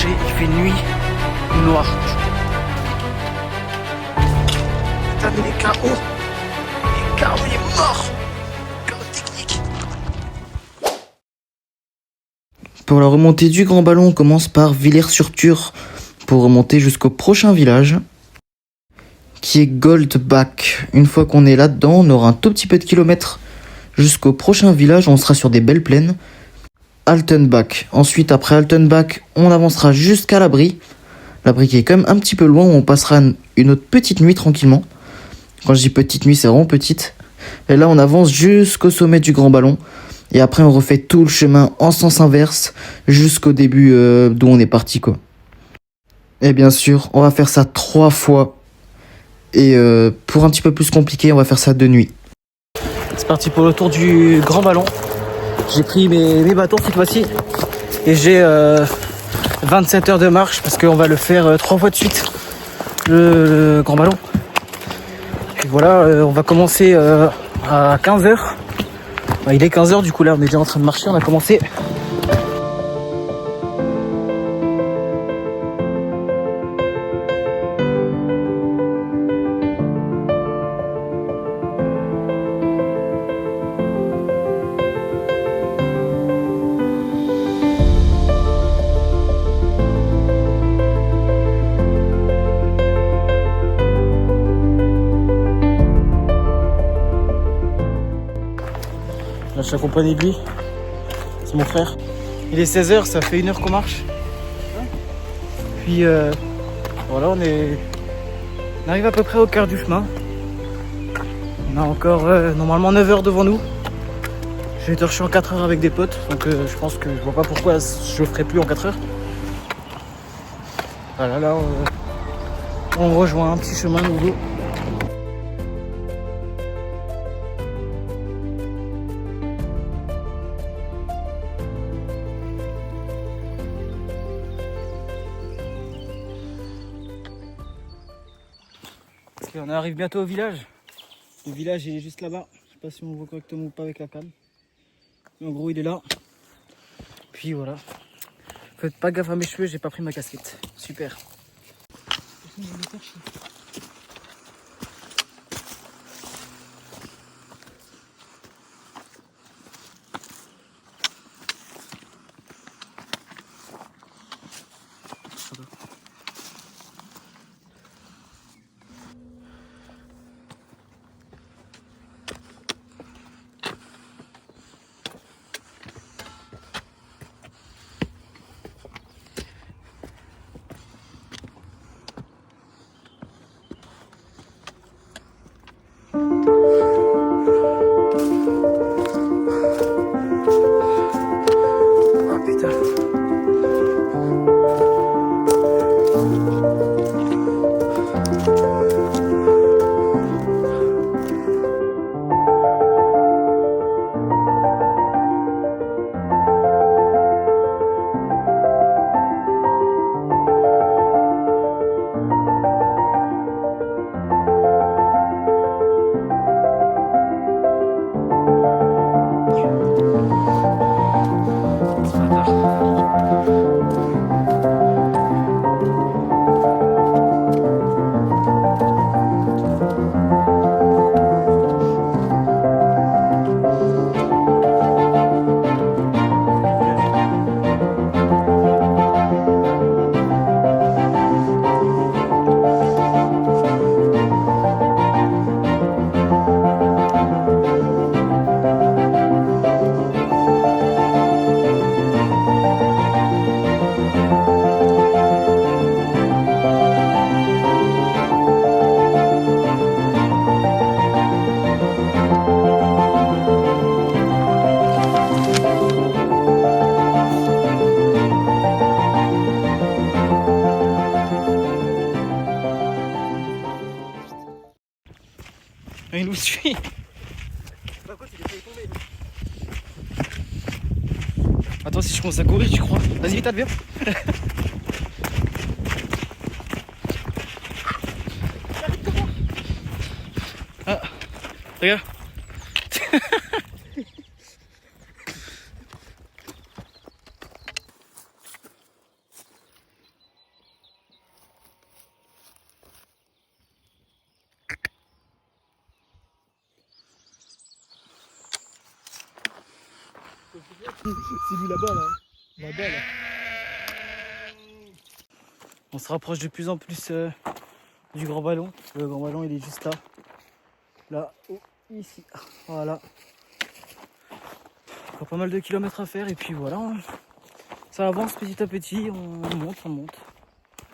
marcher, il fait nuit noire. Putain, mais les KO, il est mort. KO technique. Pour la remontée du grand ballon, on commence par Villers-sur-Tur pour remonter jusqu'au prochain village qui est Goldbach. Une fois qu'on est là-dedans, on aura un tout petit peu de kilomètres jusqu'au prochain village, on sera sur des belles plaines. Altenbach. Ensuite, après Altenbach, on avancera jusqu'à l'abri. L'abri qui est quand même un petit peu loin, où on passera une autre petite nuit tranquillement. Quand je dis petite nuit, c'est vraiment petite. Et là, on avance jusqu'au sommet du grand ballon. Et après, on refait tout le chemin en sens inverse jusqu'au début d'où on est parti, quoi. Et bien sûr, on va faire ça 3 fois. Et pour un petit peu plus compliqué, on va faire ça de nuit. C'est parti pour le tour du grand ballon. J'ai pris mes bâtons cette fois-ci. Et j'ai 27 heures de marche parce qu'on va le faire 3 fois de suite. Le grand ballon. Et voilà, on va commencer à 15h. Il est 15h du coup là, on est déjà en train de marcher, on a commencé. Là, je suis accompagné de lui. C'est mon frère. Il est 16h, ça fait 1 heure qu'on marche. Puis voilà, on arrive à peu près au cœur du chemin. On a encore normalement 9 heures devant nous. J'ai été reçu en 4 heures avec des potes, donc je pense que je vois pas pourquoi je le ferai plus en 4 heures. Voilà, là on rejoint un petit chemin nouveau. On arrive bientôt au village. Le village est juste là-bas. Je sais pas si on voit correctement ou pas avec la cam. Mais en gros il est là. Puis voilà. Faites pas gaffe à mes cheveux, j'ai pas pris ma casquette. Super. Il nous suit. Attends, si je commence à courir, tu crois? Vas-y, vite, viens. Ah, regarde. C'est lui là-bas, là. Là-bas, là. On se rapproche de plus en plus du grand ballon. Le grand ballon, il est juste là. Là, ici. Voilà. Encore pas mal de kilomètres à faire et puis voilà. Ça avance petit à petit, on monte, on monte.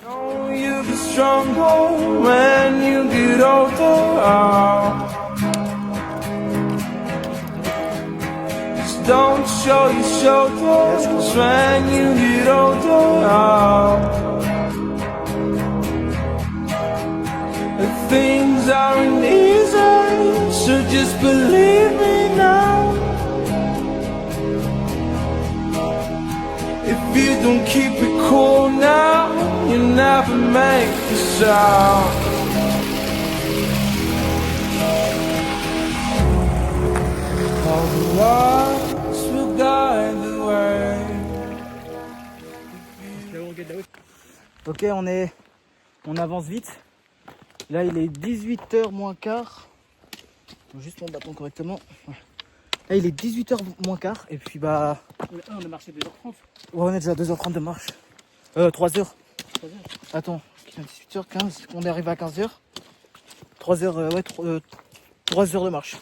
You'll be stronger when you get older. Just don't show your shoulders when you get older. Things aren't easy, so just believe me now. If you don't keep it cool now, you'll never make the sound. All the lights will guide the way. Ok, on avance vite. Là, il est 18h moins quart. Juste mon bâton correctement. Ouais. Là, il est 18h moins quart. Et puis, bah. On a marché 2h30. Ouais, on est déjà à 2h30 de marche. 3h. Attends, 18h15. On est arrivé à 15h. 3h, ouais, 3 heures de marche.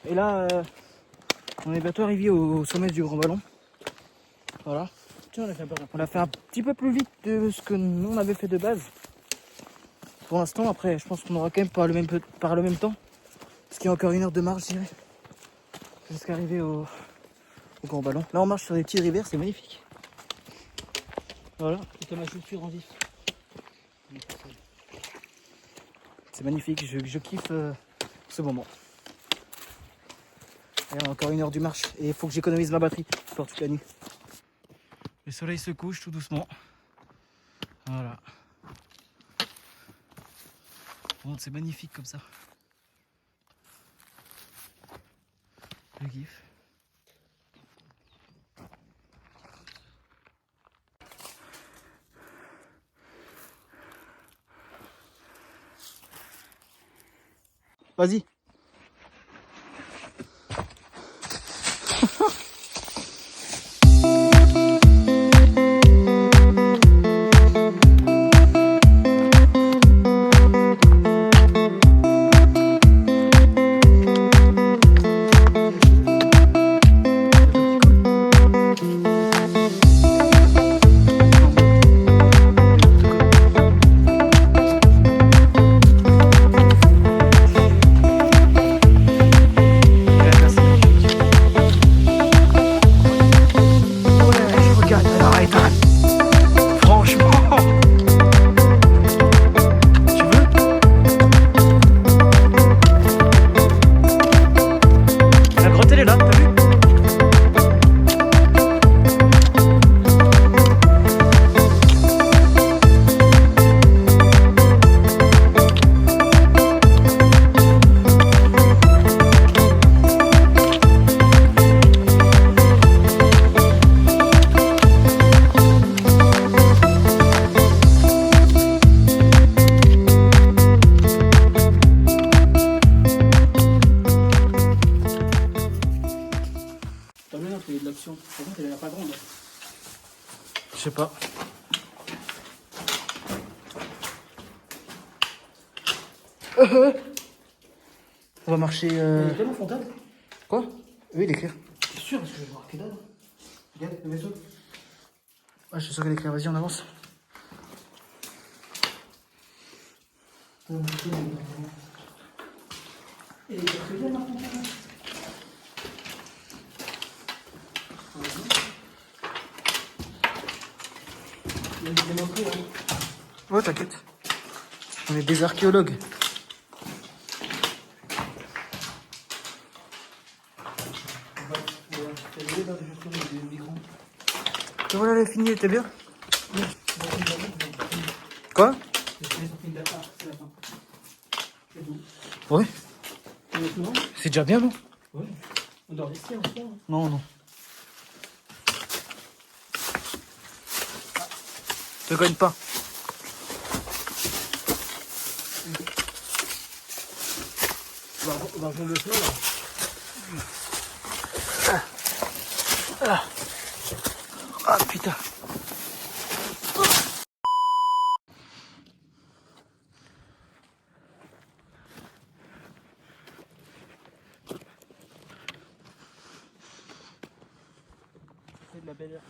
Et là, on est bientôt arrivé au sommet du grand ballon. Voilà. Tiens, On a fait un petit peu plus vite de ce que nous on avait fait de base. Pour l'instant, après, je pense qu'on aura quand même par le même temps. Parce qu'il y a encore 1 heure de marche, je dirais. Jusqu'à arriver au grand ballon. Là, on marche sur des petites rivières, c'est magnifique. Voilà. C'est ma chaussure en vif. C'est magnifique, je kiffe ce moment. Et on a encore 1 heure du marche et il faut que j'économise ma batterie pour toute la nuit. Le soleil se couche tout doucement. Voilà. Bon, c'est magnifique comme ça. Je kiffe. Vas-y. Par contre, elle a l'air pas grande. Je sais pas. On va marcher. Il est tellement frontal. Quoi? Oui, il est clair. C'est sûr, parce que je vais voir que dalle. Regarde le vaisseau. Ah, je suis sûr qu'il est clair. Vas-y, on avance. Et il est bien maintenant. Il y a des manqués, hein. Ouais, t'inquiète. On est des archéologues. Et voilà, elle est finie, elle était bien. Quoi? Ouais. C'est déjà bien, non? Ouais. On dort ici en soir. Non, non. Te cogne pas. On va rejoindre le flot là. Ah putain. C'est de la belle heure.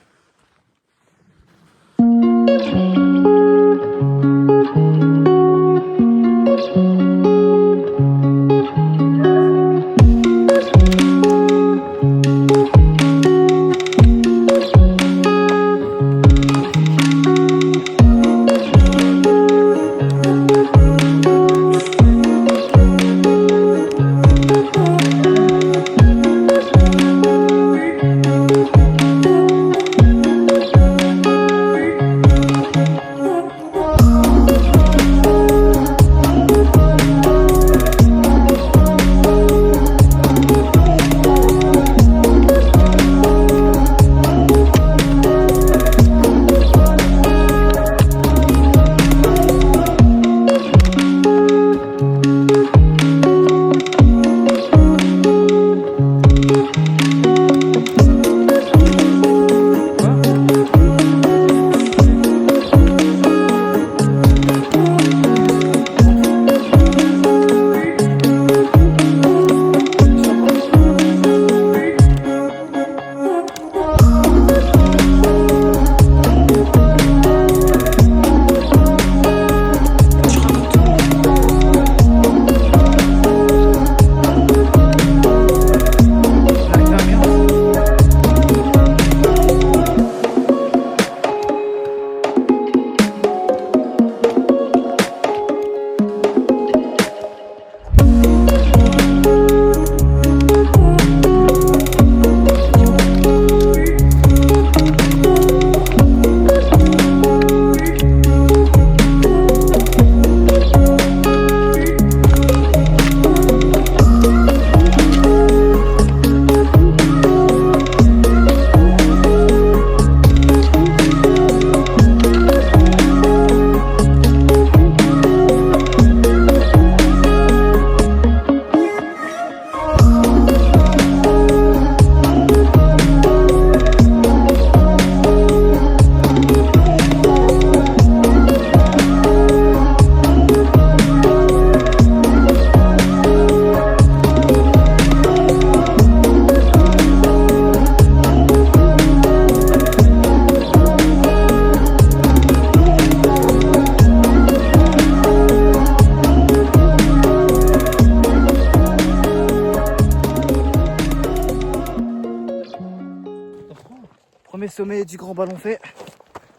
Premier sommet du grand ballon fait.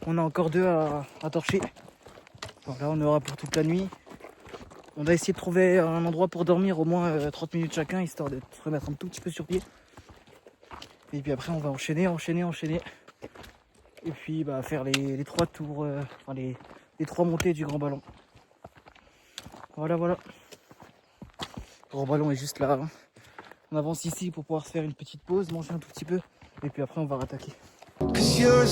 On a encore 2 à torcher. Donc là on aura pour toute la nuit. On va essayer de trouver un endroit pour dormir au moins 30 minutes chacun, histoire de se remettre un tout petit peu sur pied. Et puis après on va enchaîner. Et puis bah, faire les 3 tours, enfin les 3 montées du grand ballon. Voilà. Le grand ballon est juste là. On avance ici pour pouvoir se faire une petite pause, manger un tout petit peu. Et puis après on va rattaquer. Cause you're a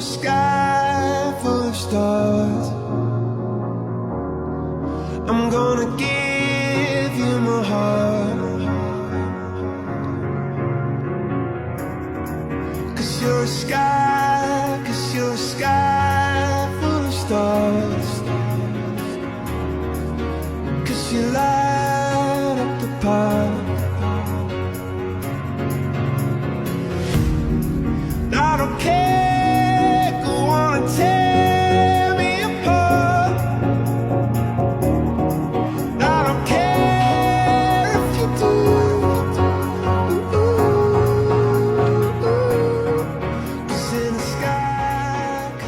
sky full of stars. I'm gonna give you my heart. Cause you're a sky full of stars. Cause you light up the path. I don't care, go on and tear me apart. I don't care if you do. Cause in the sky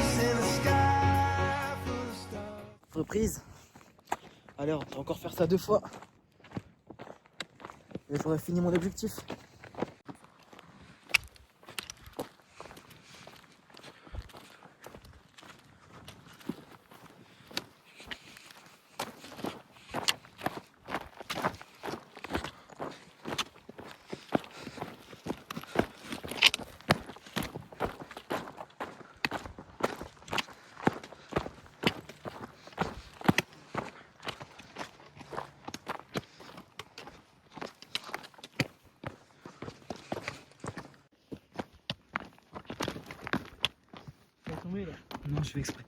full of stars. Reprise. Allez, on va encore faire ça 2 fois. Et j'aurai fini mon objectif. là. Non, je fais exprès.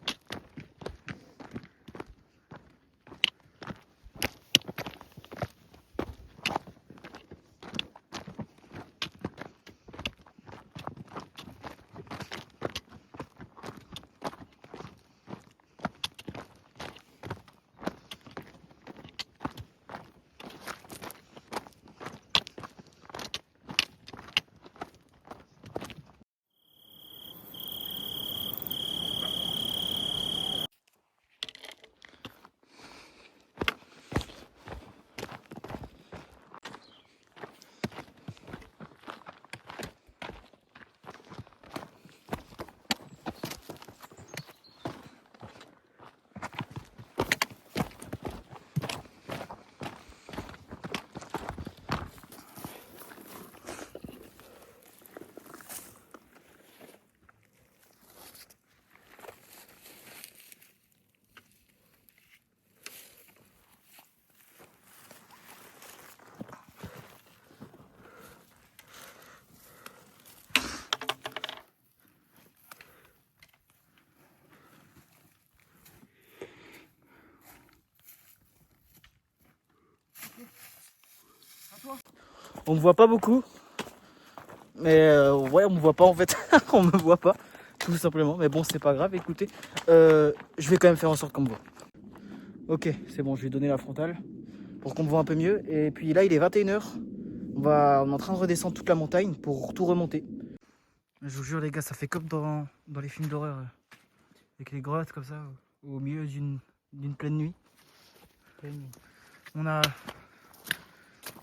On me voit pas beaucoup. Mais ouais, on me voit pas en fait. On me voit pas, tout simplement. Mais bon, c'est pas grave, écoutez. Je vais quand même faire en sorte qu'on me voit. Ok, c'est bon, je vais donner la frontale pour qu'on me voit un peu mieux. Et puis là, il est 21h. On est en train de redescendre toute la montagne pour tout remonter. Je vous jure, les gars, ça fait comme dans les films d'horreur. Avec les grottes comme ça, au milieu d'une pleine nuit. On a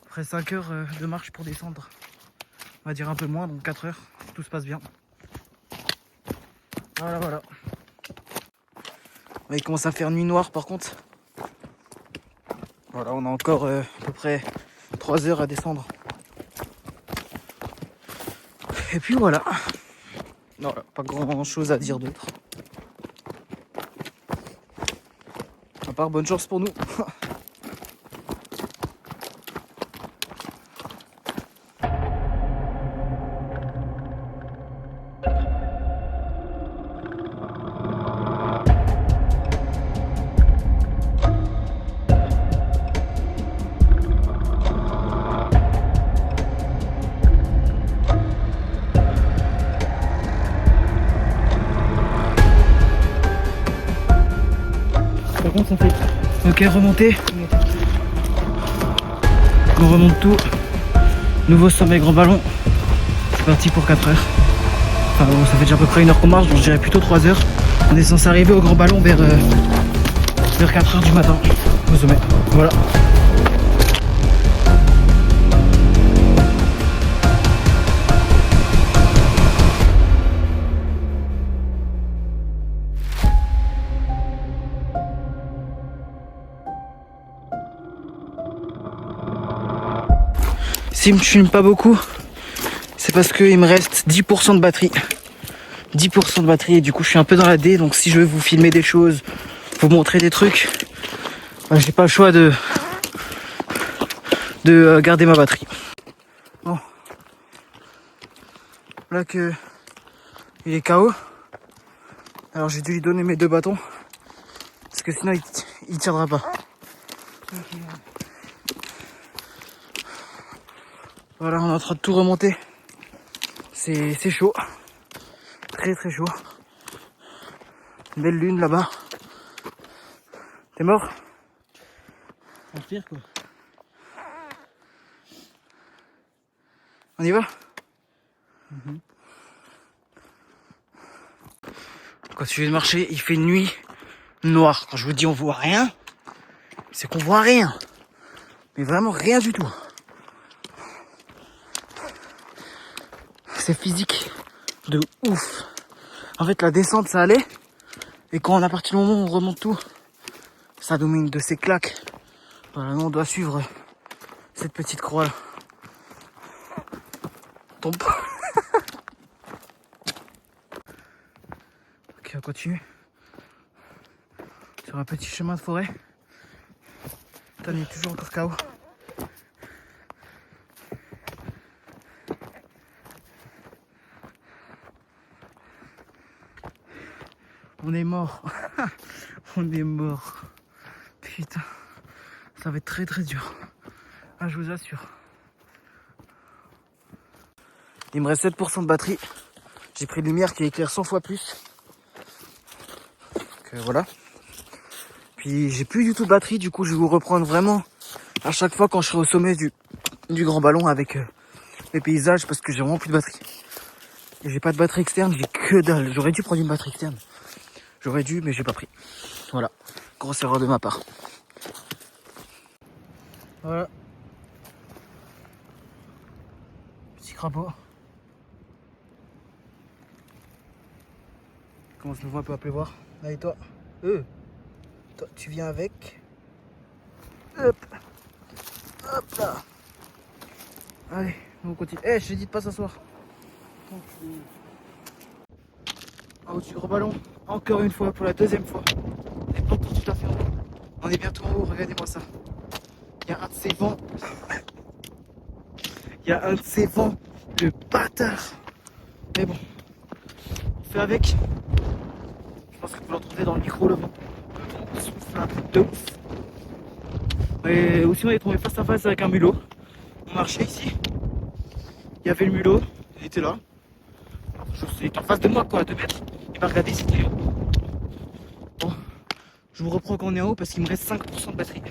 après 5 heures de marche pour descendre. On va dire un peu moins, donc 4 heures. Tout se passe bien. Voilà, voilà. Il commence à faire nuit noire par contre. Voilà, on a encore à peu près 3 heures à descendre. Et puis voilà. Voilà, pas grand chose à dire d'autre. À part bonne chance pour nous. Par contre ça fait... Ok, remonter. On remonte tout. Nouveau sommet Grand Ballon. C'est parti pour 4 heures. Enfin bon, ça fait déjà à peu près 1 heure qu'on marche, donc je dirais plutôt 3 heures. On est censé arriver au Grand Ballon vers 4 heures du matin au sommet. Voilà. S'il me filme pas beaucoup, c'est parce qu'il me reste 10% de batterie. 10% de batterie et du coup je suis un peu dans la D, donc si je veux vous filmer des choses, vous montrer des trucs, j'ai pas le choix de garder ma batterie. Bon. Là que il est KO. Alors j'ai dû lui donner mes 2 bâtons. Parce que sinon il tiendra pas. Voilà, on est en train de tout remonter. C'est chaud. Très très chaud. Belle lune là-bas. T'es mort? Pire quoi. On y va? Quand tu viens de marcher, il fait une nuit noire. Quand je vous dis on voit rien, c'est qu'on voit rien. Mais vraiment rien du tout. C'est physique de ouf. En fait, la descente, ça allait. Et quand à partir du moment où on remonte tout, ça domine de ses claques. Voilà, nous on doit suivre cette petite croix là. Tombe. Ok, on continue. Sur un petit chemin de forêt. Putain, il est toujours encore KO. On est mort. On est mort. Putain. Ça va être très très dur. Ah, je vous assure. Il me reste 7% de batterie. J'ai pris une lumière qui éclaire 100 fois plus. Donc voilà. Puis j'ai plus du tout de batterie. Du coup, je vais vous reprendre vraiment à chaque fois quand je serai au sommet du grand ballon avec les paysages parce que j'ai vraiment plus de batterie. Et j'ai pas de batterie externe, j'ai que dalle. J'aurais dû prendre une batterie externe. J'aurais dû, mais j'ai pas pris. Voilà. Grosse erreur de ma part. Voilà. Petit crapaud. Il commence nouveau un peu à pleuvoir. Allez toi. Toi, tu viens avec. Hop. Hop là. Allez, on continue. Eh, je t'ai dit de pas s'asseoir. En haut du gros ballon, encore une fois, pour la deuxième fois. On n'est pas encore tout à fait en haut. On est bientôt en haut, regardez-moi ça. Il y a un de ces vents. Il y a un de ces vents. Le bâtard. Mais bon, on fait avec. Je pense que vous l'entendez dans le micro, le vent. Le vent souffle un truc de ouf. Et aussi, on est tombé face à face avec un mulot. On marchait ici. Il y avait le mulot. Il était là. Il était en face de moi, quoi, à 2 mètres. Il m'a regardé, c'était là. Bon, je vous reprends quand on est en haut parce qu'il me reste 5% de batterie.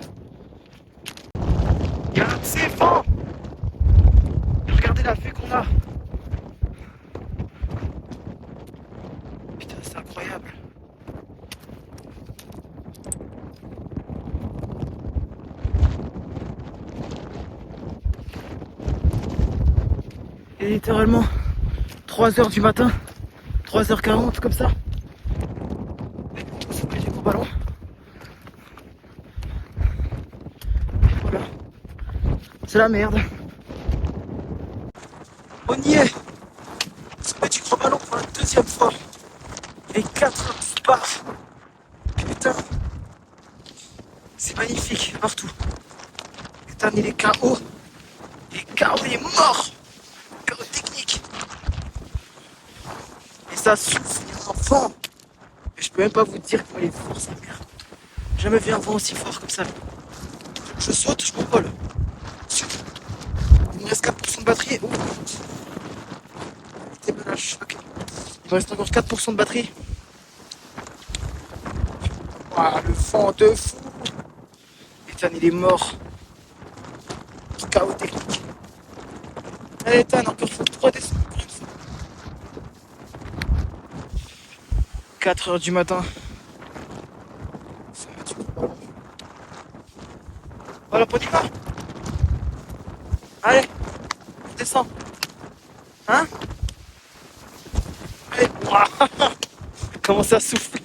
Il y a un de ces vents. Regardez la vue qu'on a. Putain, c'est incroyable. Et littéralement 3h du matin, 3h40 comme ça. C'est près du gros ballon. Et voilà. C'est la merde. On y est. Sommet du gros ballon pour la deuxième fois. Il est 4h qui se barrent. Putain. C'est magnifique partout. Putain, il est KO. Il est KO, il est mort. KO technique. Et ça souffle, il y a un vent. Et je peux même pas vous dire comment il est fort, sa mère. J'ai jamais vu un vent aussi fort comme ça. Je saute, je m'envole. Il me reste 4% de batterie. Oh. Il me reste encore 4% de batterie. Waouh, le vent de fou. Ethan, il est mort. KO technique. Allez, Ethan, encore faut 3 descendre. 4h du matin. Voilà, on y va. Allez, on descend. Hein? Allez. Comment ça souffle?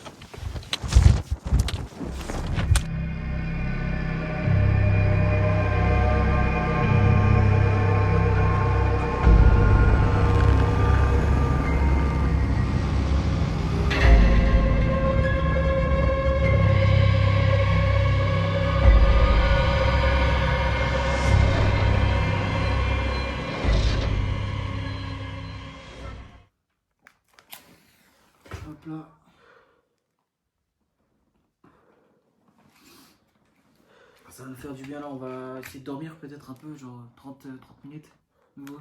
Hop là. Ça va nous faire du bien là, on va essayer de dormir peut-être un peu, genre 30 minutes. Nouveau.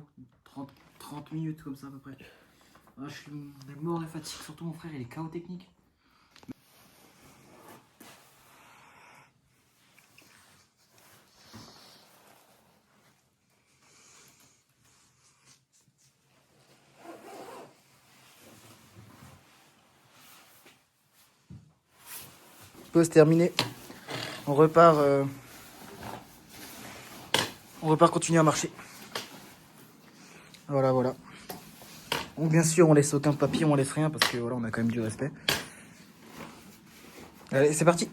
30 minutes comme ça à peu près. Ah, je suis mort et fatigué, surtout mon frère il est KO technique. Pause terminée. On repart continuer à marcher. Voilà. Donc bien sûr on laisse aucun papier, on laisse rien parce que voilà on a quand même du respect. Allez, c'est parti.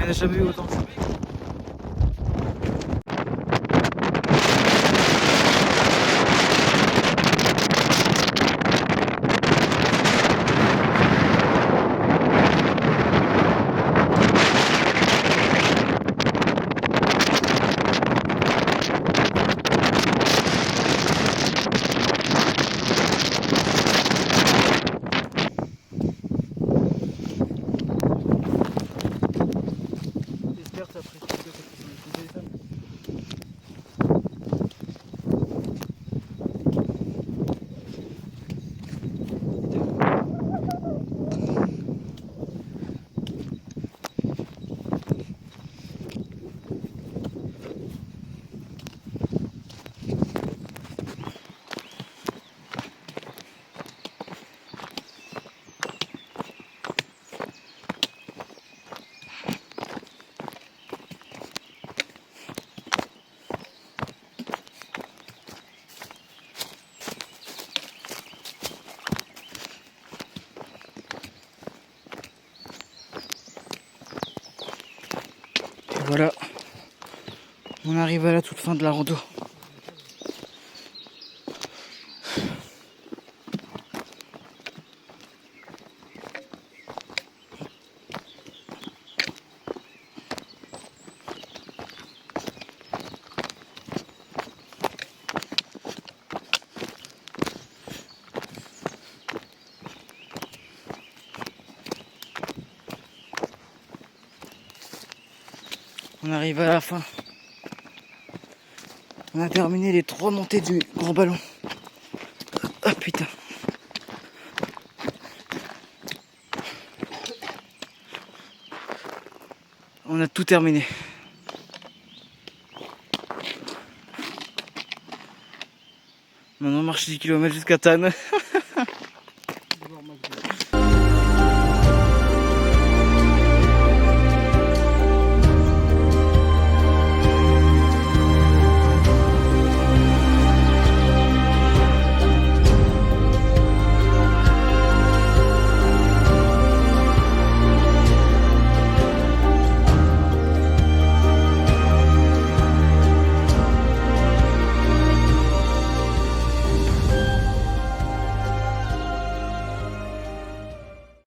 Elle n'a jamais eu autant. J'espère que ça ferait quelque chose avec ton téléphone. Et voilà, on arrive à la toute fin de la rando. On arrive à la fin. On a terminé les 3 montées du Grand Ballon. Ah putain. On a tout terminé. Maintenant on marche 10 km jusqu'à Tannes.